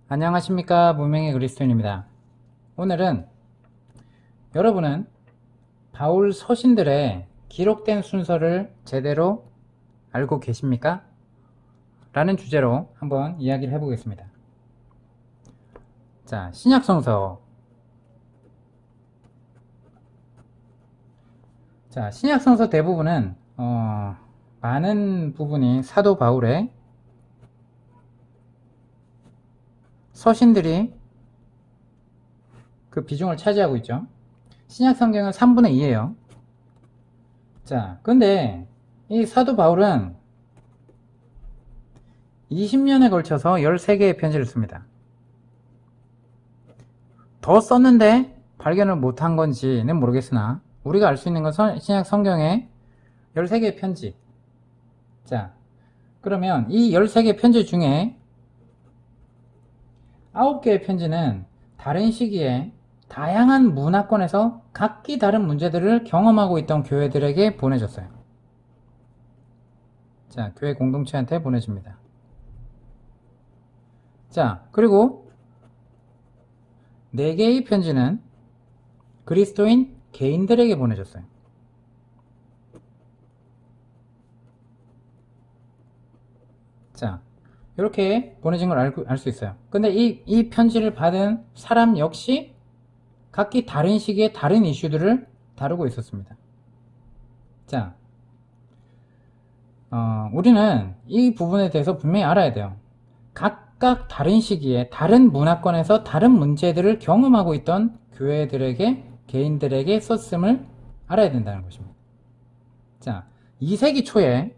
안녕하십니까. 문명의 그리스도인입니다. 오늘은 여러분은 바울 서신들의 기록된 순서를 제대로 알고 계십니까? 라는 주제로 한번 이야기를 해보겠습니다. 자, 신약성서. 자, 신약성서 대부분은 많은 부분이 사도 바울의 서신들이 그 비중을 차지하고 있죠. 신약성경은 3분의 2예요. 자, 근데 이 사도 바울은 20년에 걸쳐서 13개의 편지를 씁니다. 더 썼는데 발견을 못한 건지는 모르겠으나 우리가 알 수 있는 것은 신약 성경의 13개의 편지. 자, 그러면 이 13개의 편지 중에 9개의 편지는 다른 시기에 다양한 문화권에서 각기 다른 문제들을 경험하고 있던 교회들에게 보내졌어요. 자, 교회 공동체한테 보내집니다. 자, 그리고 4개의 편지는 그리스도인 개인들에게 보내졌어요. 자, 이렇게 보내진 걸 알 수 있어요. 근데 이 편지를 받은 사람 역시 각기 다른 시기에 다른 이슈들을 다루고 있었습니다. 자, 우리는 이 부분에 대해서 분명히 알아야 돼요. 각각 다른 시기에 다른 문화권에서 다른 문제들을 경험하고 있던 교회들에게, 개인들에게 썼음을 알아야 된다는 것입니다. 자, 2세기 초에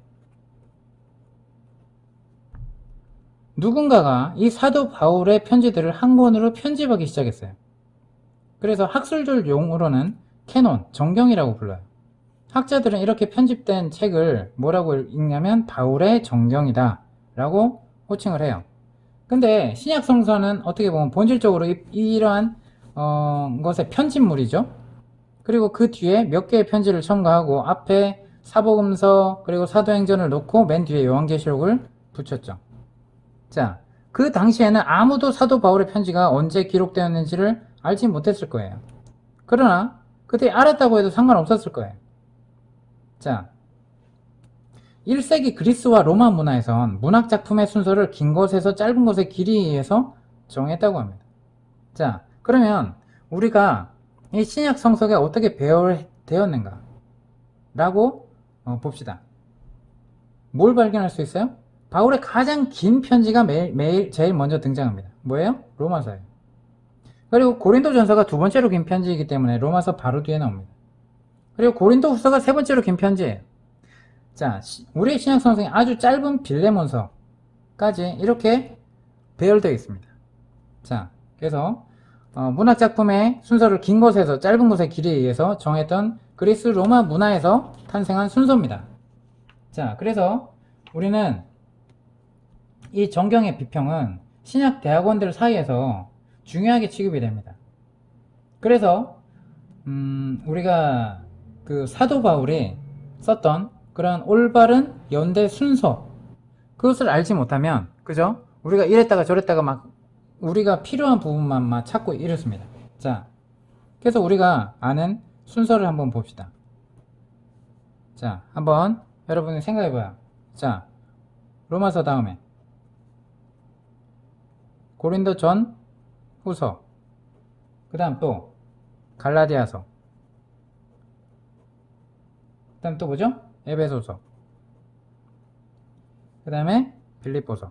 누군가가 이 사도 바울의 편지들을 한 권으로 편집하기 시작했어요. 그래서 학술적 용어로는 캐논, 정경이라고 불러요. 학자들은 이렇게 편집된 책을 뭐라고 읽냐면 바울의 정경이다 라고 호칭을 해요. 근데 신약 성서는 어떻게 보면 본질적으로 이러한 것의 편집물이죠. 그리고 그 뒤에 몇 개의 편지를 첨가하고 앞에 사복음서 그리고 사도행전을 놓고 맨 뒤에 요한계시록을 붙였죠. 자, 그 당시에는 아무도 사도 바울의 편지가 언제 기록되었는지를 알지 못했을 거예요. 그러나 그때 알았다고 해도 상관없었을 거예요. 자, 1세기 그리스와 로마 문화에선 문학작품의 순서를 긴 것에서 짧은 것의 길이에 의해서 정했다고 합니다. 자, 그러면 우리가 이 신약 성서가 어떻게 배열되었는가 라고 봅시다. 뭘 발견할 수 있어요? 바울의 가장 긴 편지가 매일 제일 먼저 등장합니다. 뭐예요? 로마서예요. 그리고 고린도전서가 두 번째로 긴 편지이기 때문에 로마서 바로 뒤에 나옵니다. 그리고 고린도 후서가 세 번째로 긴 편지예요. 자, 우리의 신약 성경에 아주 짧은 빌레몬서까지 이렇게 배열되어 있습니다. 자, 그래서 문학작품의 순서를 긴 것에서 짧은 것의 길이에 의해서 정했던 그리스 로마 문화에서 탄생한 순서입니다. 자, 그래서 우리는 이 정경의 비평은 신약 대학원들 사이에서 중요하게 취급이 됩니다. 그래서 우리가 그 사도 바울이 썼던 그런 올바른 연대 순서 그것을 알지 못하면 그죠? 우리가 이랬다가 저랬다가 막 우리가 필요한 부분만 막 찾고 이렇습니다. 자, 그래서 우리가 아는 순서를 한번 봅시다. 자, 한번 여러분이 생각해봐요. 자, 로마서 다음에 고린도 전 후서, 그 다음 또 갈라디아서, 그 다음 또 뭐죠? 에베소서, 그 다음에 빌립보서,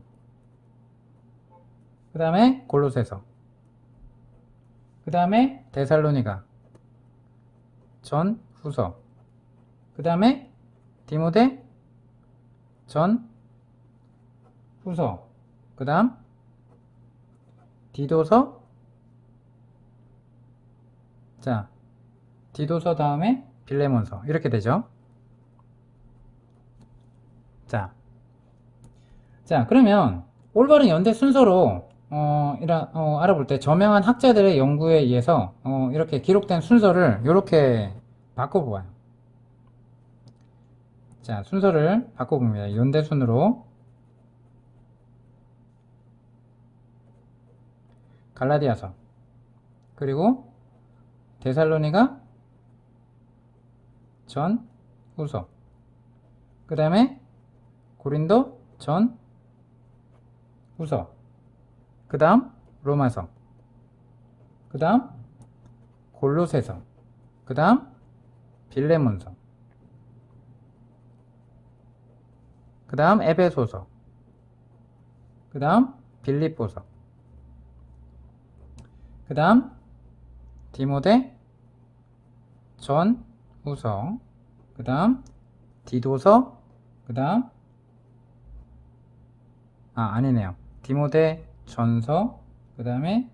그 다음에 골로새서, 그 다음에 데살로니가 전 후서, 그 다음에 디모데 전 후서, 그 다음 디도서, 자, 디도서 다음에 빌레몬서 이렇게 되죠. 자, 그러면 올바른 연대 순서로 알아볼 때 저명한 학자들의 연구에 의해서 이렇게 기록된 순서를 이렇게 바꿔보아요. 자, 순서를 바꿔봅니다. 연대 순으로. 갈라디아서, 그리고 데살로니가 전 후서, 그 다음에 고린도 전 후서, 그 다음 로마서, 그 다음 골로새서, 그 다음 빌레몬서, 그 다음 에베소서, 그 다음 빌립보서, 그 다음 디모데 전 후서, 그 다음 디도서, 그 다음 아니네요. 디모데 전서, 그 다음에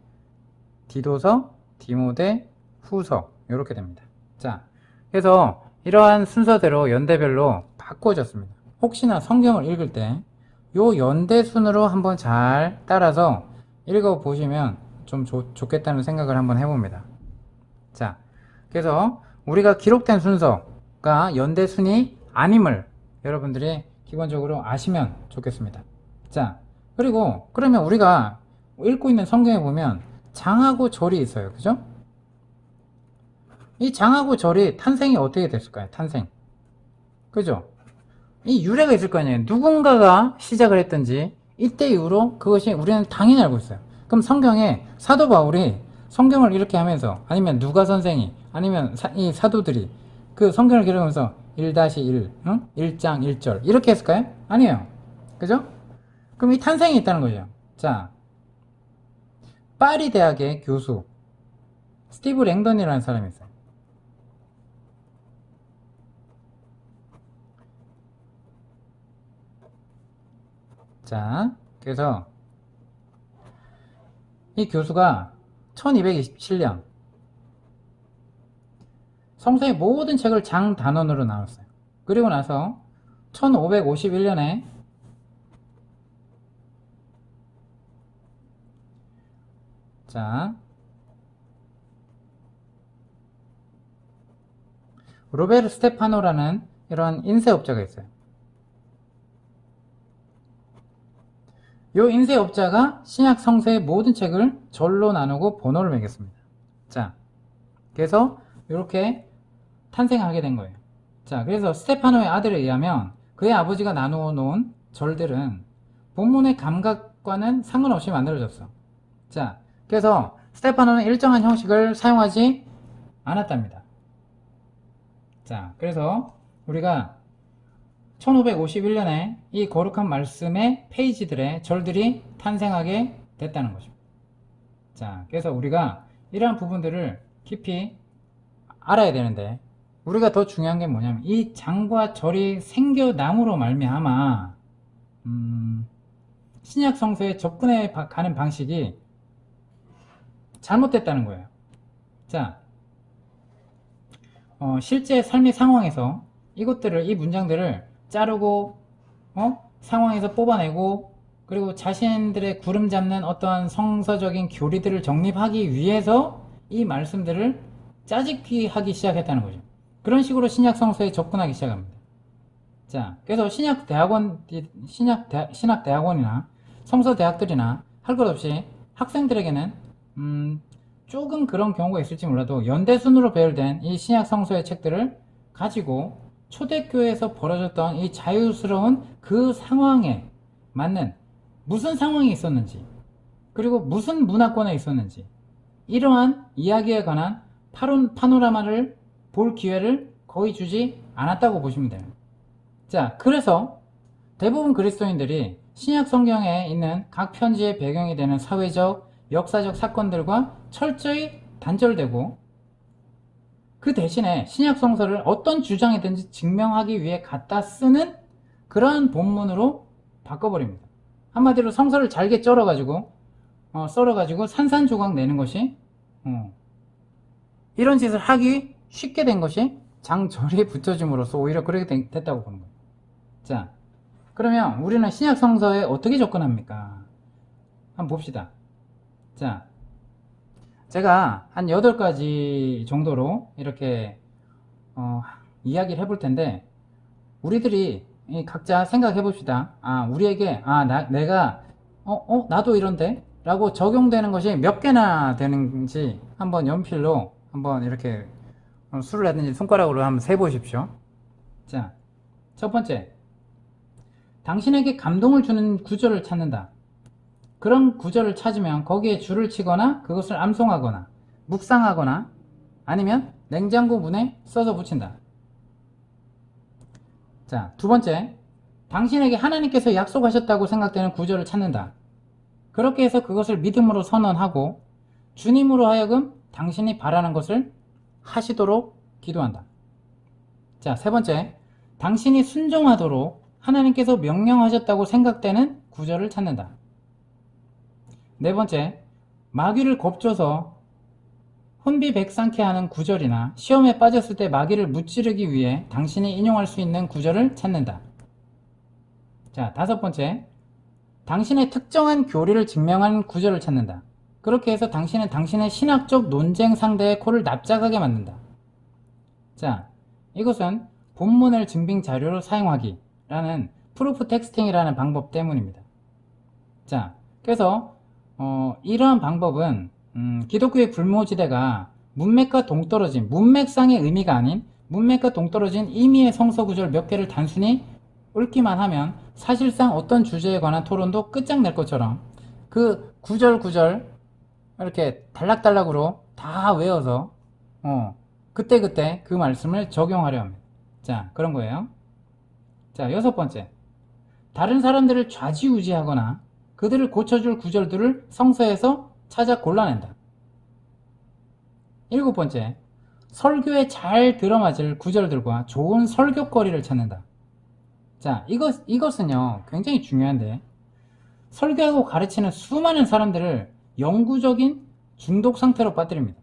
디도서, 디모데 후서, 이렇게 됩니다. 자, 그래서 이러한 순서대로 연대별로 바꿔졌습니다. 혹시나 성경을 읽을 때 요 연대 순으로 한번 잘 따라서 읽어보시면 좀 좋겠다는 생각을 한번 해봅니다. 자, 그래서 우리가 기록된 순서가 연대 순이 아님을 여러분들이 기본적으로 아시면 좋겠습니다. 자, 그리고 그러면 우리가 읽고 있는 성경에 보면 장하고 절이 있어요. 그죠? 이 장하고 절이 탄생이 어떻게 됐을까요? 탄생. 그죠? 이 유래가 있을 거 아니에요. 누군가가 시작을 했든지 이때 이후로 그것이 우리는 당연히 알고 있어요. 그럼 성경에 사도 바울이 성경을 이렇게 하면서, 아니면 누가 선생이, 아니면 이 사도들이 그 성경을 기록하면서 1-1, 1장 1절 이렇게 했을까요? 아니에요. 그죠? 그럼 이 탄생이 있다는 거죠. 자, 파리 대학의 교수 스티브 랭던이라는 사람이 있어요. 자, 그래서 이 교수가 1227년 성서의 모든 책을 장 단원으로 나눴어요. 그리고 나서 1551년에 자, 로베르 스테파노라는 이런 인쇄업자가 있어요. 이 인쇄업자가 신약 성서의 모든 책을 절로 나누고 번호를 매겼습니다. 자, 그래서 이렇게 탄생하게 된 거예요. 자, 그래서 스테파노의 아들에 의하면 그의 아버지가 나누어 놓은 절들은 본문의 감각과는 상관없이 만들어졌어. 자, 그래서 스테파노는 일정한 형식을 사용하지 않았답니다. 자, 그래서 우리가 1551년에 이 거룩한 말씀의 페이지들의 절들이 탄생하게 됐다는 것입니다. 자, 그래서 우리가 이러한 부분들을 깊이 알아야 되는데, 우리가 더 중요한 게 뭐냐면 이 장과 절이 생겨남으로 말미암아 신약 성서에 접근해 가는 방식이 잘못됐다는 거예요. 자, 실제 삶의 상황에서 이것들을, 이 문장들을 자르고 상황에서 뽑아내고, 그리고 자신들의 구름 잡는 어떠한 성서적인 교리들을 정립하기 위해서 이 말씀들을 짜집기 하기 시작했다는 거죠. 그런 식으로 신약 성서에 접근하기 시작합니다. 자, 그래서 신학대학원이나 성서대학들이나 할 것 없이 학생들에게는 조금 그런 경우가 있을지 몰라도 연대순으로 배열된 이 신약 성서의 책들을 가지고 초대교회에서 벌어졌던 이 자유스러운 그 상황에 맞는 무슨 상황이 있었는지, 그리고 무슨 문화권에 있었는지, 이러한 이야기에 관한 파노라마를 볼 기회를 거의 주지 않았다고 보시면 돼요. 자, 그래서 대부분 그리스도인들이 신약 성경에 있는 각 편지의 배경이 되는 사회적, 역사적 사건들과 철저히 단절되고, 그 대신에 신약 성서를 어떤 주장이든지 증명하기 위해 갖다 쓰는 그러한 본문으로 바꿔버립니다. 한마디로 성서를 잘게 썰어가지고 산산조각 내는 것이 이런 짓을 하기 쉽게 된 것이 장절이 붙여짐으로써 오히려 그렇게 됐다고 보는 거예요. 자, 그러면 우리는 신약 성서에 어떻게 접근합니까? 한번 봅시다. 자, 제가 한 8가지 정도로 이렇게 이야기를 해볼 텐데, 우리들이 각자 생각해 봅시다. 우리에게 내가 나도 이런데, 라고 적용되는 것이 몇 개나 되는지 한번 연필로 한번 이렇게 수를 하든지 손가락으로 한번 세보십시오. 자, 첫 번째, 당신에게 감동을 주는 구절을 찾는다. 그런 구절을 찾으면 거기에 줄을 치거나 그것을 암송하거나 묵상하거나 아니면 냉장고 문에 써서 붙인다. 자, 두 번째, 당신에게 하나님께서 약속하셨다고 생각되는 구절을 찾는다. 그렇게 해서 그것을 믿음으로 선언하고 주님으로 하여금 당신이 바라는 것을 하시도록 기도한다. 자, 세 번째, 당신이 순종하도록 하나님께서 명령하셨다고 생각되는 구절을 찾는다. 네 번째, 마귀를 겁줘서 혼비백산케 하는 구절이나 시험에 빠졌을 때 마귀를 무찌르기 위해 당신이 인용할 수 있는 구절을 찾는다. 자, 다섯 번째, 당신의 특정한 교리를 증명하는 구절을 찾는다. 그렇게 해서 당신은 당신의 신학적 논쟁 상대의 코를 납작하게 만든다. 자, 이것은 본문을 증빙 자료로 사용하기라는 프루프 텍스팅이라는 방법 때문입니다. 자, 그래서 이러한 방법은 기독교의 불모지대가 문맥과 동떨어진, 문맥상의 의미가 아닌 문맥과 동떨어진 임의의 성서 구절 몇 개를 단순히 읊기만 하면 사실상 어떤 주제에 관한 토론도 끝장낼 것처럼 그 구절 이렇게 단락단락으로 다 외워서 그때그때 그 말씀을 적용하려 합니다. 자, 그런 거예요. 자, 여섯 번째, 다른 사람들을 좌지우지하거나 그들을 고쳐줄 구절들을 성서에서 찾아 골라낸다. 일곱 번째, 설교에 잘 들어맞을 구절들과 좋은 설교거리를 찾는다. 자, 이것은요 굉장히 중요한데, 설교하고 가르치는 수많은 사람들을 영구적인 중독 상태로 빠뜨립니다.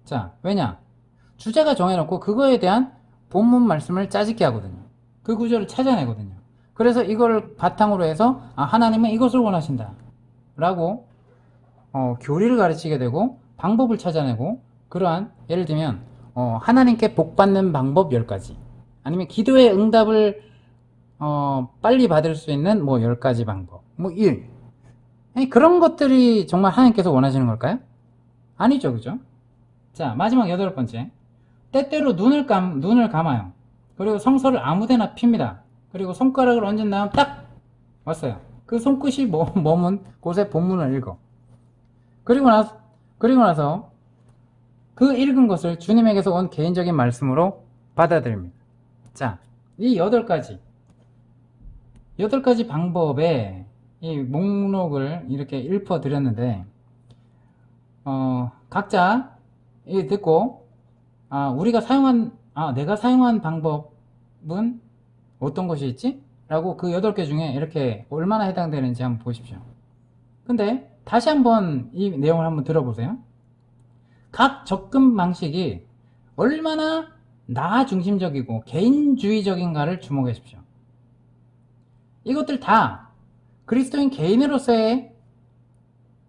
자, 왜냐? 주제가 정해놓고 그거에 대한 본문 말씀을 짜집게 하거든요. 그 구절을 찾아내거든요. 그래서 이걸 바탕으로 해서 하나님은 이것을 원하신다 라고 교리를 가르치게 되고 방법을 찾아내고, 그러한 예를 들면 하나님께 복받는 방법 10가지, 아니면 기도의 응답을 빨리 받을 수 있는 10가지 방법, 1. 아니, 그런 것들이 정말 하나님께서 원하시는 걸까요? 아니죠, 그죠? 자, 마지막 여덟 번째, 때때로 눈을 감아요. 그리고 성서를 아무데나 핍니다. 그리고 손가락을 얹은 다음 딱 왔어요. 그 손끝이 머문 곳에 본문을 읽어. 그리고 나서 그 읽은 것을 주님에게서 온 개인적인 말씀으로 받아들입니다. 자, 이 8가지 방법의 이 목록을 이렇게 읊어드렸는데, 각자 이 듣고 내가 사용한 방법은 어떤 것이 있지? 라고 그 8개 중에 이렇게 얼마나 해당되는지 한번 보십시오. 근데 다시 한번 이 내용을 한번 들어보세요. 각 접근 방식이 얼마나 나 중심적이고 개인주의적인가를 주목하십시오. 이것들 다 그리스도인 개인으로서의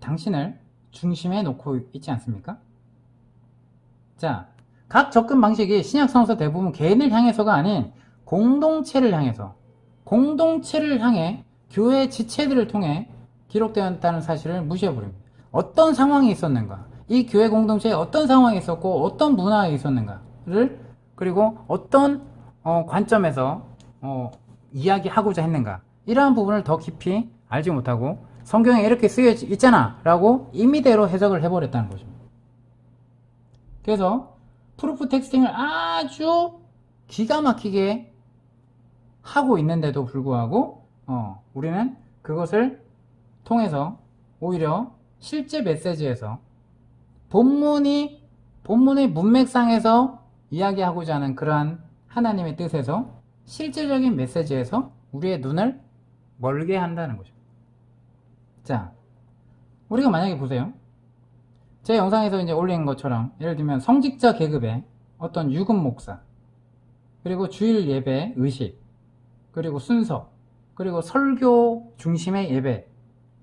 당신을 중심에 놓고 있지 않습니까? 자, 각 접근 방식이 신약 성서 대부분 개인을 향해서가 아닌 공동체를 향해 교회 지체들을 통해 기록되었다는 사실을 무시해버립니다. 어떤 상황이 있었는가, 이 교회 공동체에 어떤 상황이 있었고 어떤 문화가 있었는가를, 그리고 어떤 관점에서 이야기하고자 했는가, 이러한 부분을 더 깊이 알지 못하고 성경에 이렇게 쓰여 있잖아 라고 임의대로 해석을 해버렸다는 거죠. 그래서 프루프 텍스팅을 아주 기가 막히게 하고 있는데도 불구하고 우리는 그것을 통해서 오히려 실제 메시지에서 본문의 문맥상에서 이야기하고자 하는 그러한 하나님의 뜻에서 실제적인 메시지에서 우리의 눈을 멀게 한다는 거죠. 자, 우리가 만약에 보세요. 제 영상에서 이제 올린 것처럼 예를 들면 성직자 계급의 어떤 유급 목사, 그리고 주일 예배 의식, 그리고 순서, 그리고 설교 중심의 예배,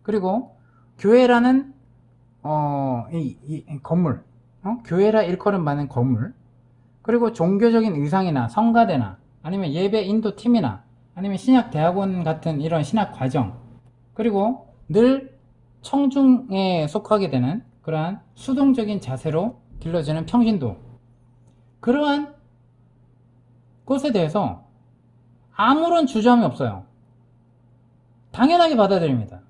그리고 교회라는 이 건물, 교회라 일컬음 받는 건물, 그리고 종교적인 의상이나 성가대나 아니면 예배 인도 팀이나 아니면 신약 대학원 같은 이런 신학 과정, 그리고 늘 청중에 속하게 되는 그러한 수동적인 자세로 길러지는 평신도, 그러한 것에 대해서 아무런 주저함이 없어요. 당연하게 받아들입니다.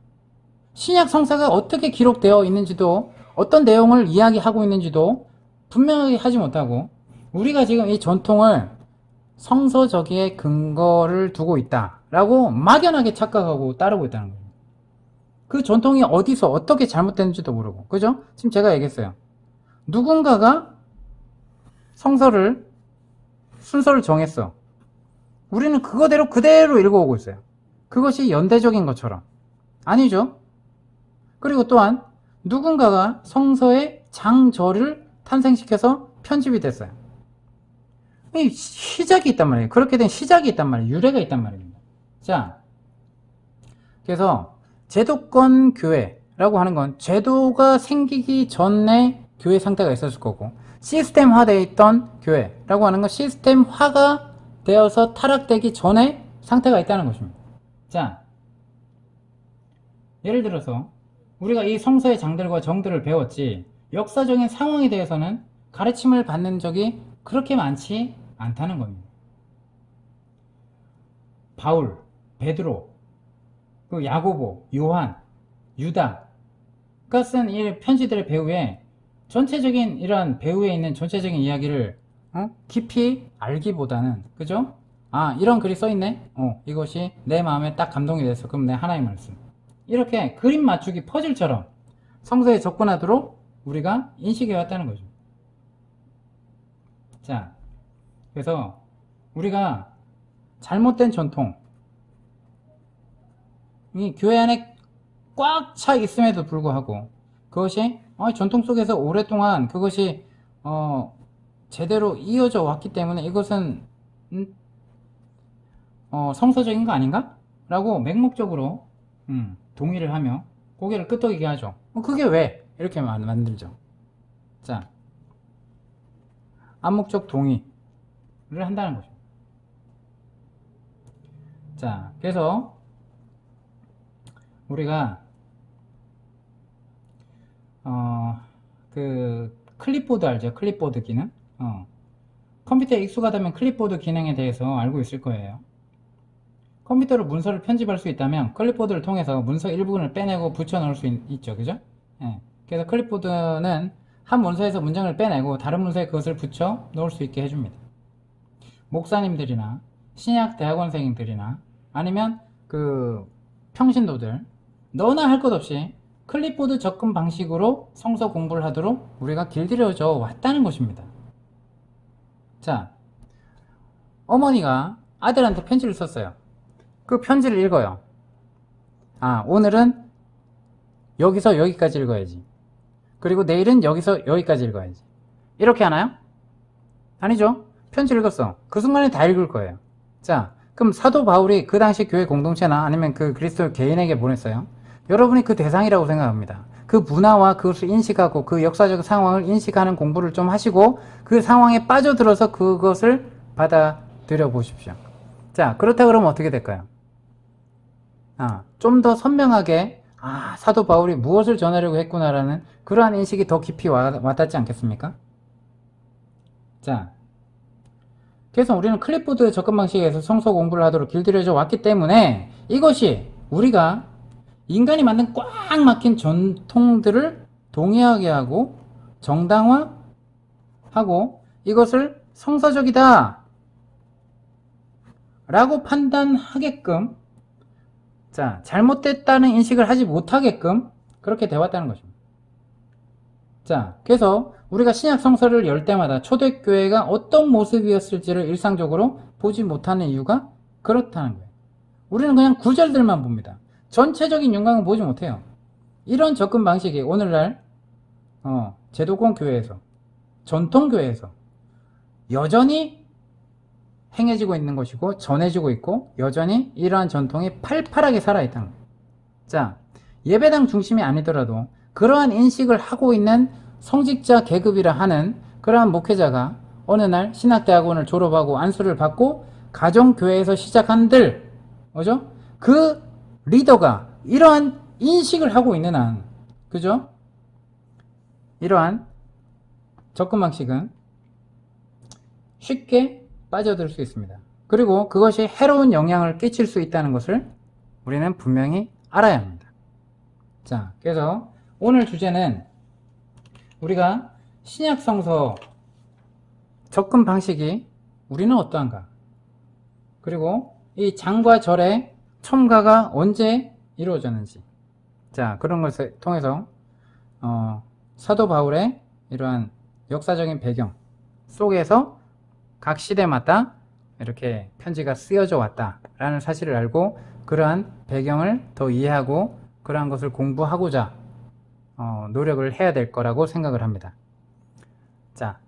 신약 성사가 어떻게 기록되어 있는지도, 어떤 내용을 이야기하고 있는지도 분명하게 하지 못하고, 우리가 지금 이 전통을 성서적인 근거를 두고 있다라고 막연하게 착각하고 따르고 있다는 거예요. 그 전통이 어디서 어떻게 잘못됐는지도 모르고, 그죠? 지금 제가 얘기했어요. 누군가가 성서를 순서를 정했어. 우리는 그거대로 그대로 읽어오고 있어요. 그것이 연대적인 것처럼. 아니죠. 그리고 또한 누군가가 성서의 장절을 탄생시켜서 편집이 됐어요. 이 시작이 있단 말이에요. 그렇게 된 시작이 있단 말이에요. 유래가 있단 말입니다. 자, 그래서 제도권 교회라고 하는 건 제도가 생기기 전에 교회 상태가 있었을 거고, 시스템화되어 있던 교회라고 하는 건 시스템화가 되어서 타락되기 전에 상태가 있다는 것입니다. 자, 예를 들어서 우리가 이 성서의 장들과 정들을 배웠지, 역사적인 상황에 대해서는 가르침을 받는 적이 그렇게 많지 않다는 겁니다. 바울, 베드로, 그 야고보, 요한, 유다가 쓴 이 편지들의 배후에 전체적인 이러한 배후에 있는 전체적인 이야기를 깊이 알기보다는, 그죠? 아, 이런 글이 써있네? 이것이 내 마음에 딱 감동이 됐어. 그럼 내 하나의 말씀. 이렇게 그림 맞추기 퍼즐처럼 성서에 접근하도록 우리가 인식해 왔다는 거죠. 자, 그래서 우리가 잘못된 전통, 이 교회 안에 꽉 차 있음에도 불구하고 그것이 전통 속에서 오랫동안 그것이 제대로 이어져 왔기 때문에 이것은 성서적인 거 아닌가? 라고 맹목적으로 동의를 하며 고개를 끄덕이게 하죠. 그게 왜? 이렇게 만들죠. 자, 암묵적 동의를 한다는 거죠. 자, 그래서 우리가 그 클립보드 알죠? 클립보드 기능? 컴퓨터에 익숙하다면 클립보드 기능에 대해서 알고 있을 거예요. 컴퓨터로 문서를 편집할 수 있다면 클립보드를 통해서 문서 일부분을 빼내고 붙여 넣을 수 있죠. 그죠? 예. 그래서 클립보드는 한 문서에서 문장을 빼내고 다른 문서에 그것을 붙여 넣을 수 있게 해줍니다. 목사님들이나 신약 대학원생들이나 아니면 그 평신도들, 너나 할 것 없이 클립보드 접근 방식으로 성서 공부를 하도록 우리가 길들여져 왔다는 것입니다. 자, 어머니가 아들한테 편지를 썼어요. 그 편지를 읽어요. 아, 오늘은 여기서 여기까지 읽어야지. 그리고 내일은 여기서 여기까지 읽어야지. 이렇게 하나요? 아니죠. 편지 읽었어. 그 순간에 다 읽을 거예요. 자, 그럼 사도 바울이 그 당시 교회 공동체나 아니면 그 그리스도 개인에게 보냈어요. 여러분이 그 대상이라고 생각합니다. 그 문화와 그것을 인식하고 그 역사적 상황을 인식하는 공부를 좀 하시고 그 상황에 빠져들어서 그것을 받아들여 보십시오. 자, 그렇다 그러면 어떻게 될까요? 좀 더 선명하게 사도 바울이 무엇을 전하려고 했구나라는 그러한 인식이 더 깊이 와닿지 않겠습니까? 자, 그래서 우리는 클립보드 접근 방식에서 성서 공부를 하도록 길들여져 왔기 때문에 이것이 우리가 인간이 만든 꽉 막힌 전통들을 동의하게 하고 정당화하고 이것을 성서적이다 라고 판단하게끔, 자, 잘못됐다는 인식을 하지 못하게끔 그렇게 되어왔다는 것입니다. 자, 그래서 우리가 신약 성서를 열 때마다 초대교회가 어떤 모습이었을지를 일상적으로 보지 못하는 이유가 그렇다는 거예요. 우리는 그냥 구절들만 봅니다. 전체적인 윤곽은 보지 못해요. 이런 접근 방식이 오늘날 제도권 교회에서, 전통교회에서 여전히 행해지고 있는 것이고 전해지고 있고 여전히 이러한 전통이 팔팔하게 살아있다는 거예요. 자, 예배당 중심이 아니더라도 그러한 인식을 하고 있는 성직자 계급이라 하는 그러한 목회자가 어느 날 신학대학원을 졸업하고 안수를 받고 가정교회에서 시작한들, 그죠? 그 리더가 이러한 인식을 하고 있는 한, 그죠? 이러한 접근 방식은 쉽게 빠져들 수 있습니다. 그리고 그것이 해로운 영향을 끼칠 수 있다는 것을 우리는 분명히 알아야 합니다. 자, 그래서 오늘 주제는 우리가 신약성서 접근 방식이 우리는 어떠한가, 그리고 이 장과 절의 첨가가 언제 이루어졌는지, 자, 그런 것을 통해서 사도 바울의 이러한 역사적인 배경 속에서 각 시대마다 이렇게 편지가 쓰여져 왔다라는 사실을 알고 그러한 배경을 더 이해하고 그러한 것을 공부하고자 노력을 해야 될 거라고 생각을 합니다. 자,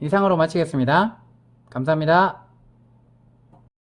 이상으로 마치겠습니다. 감사합니다.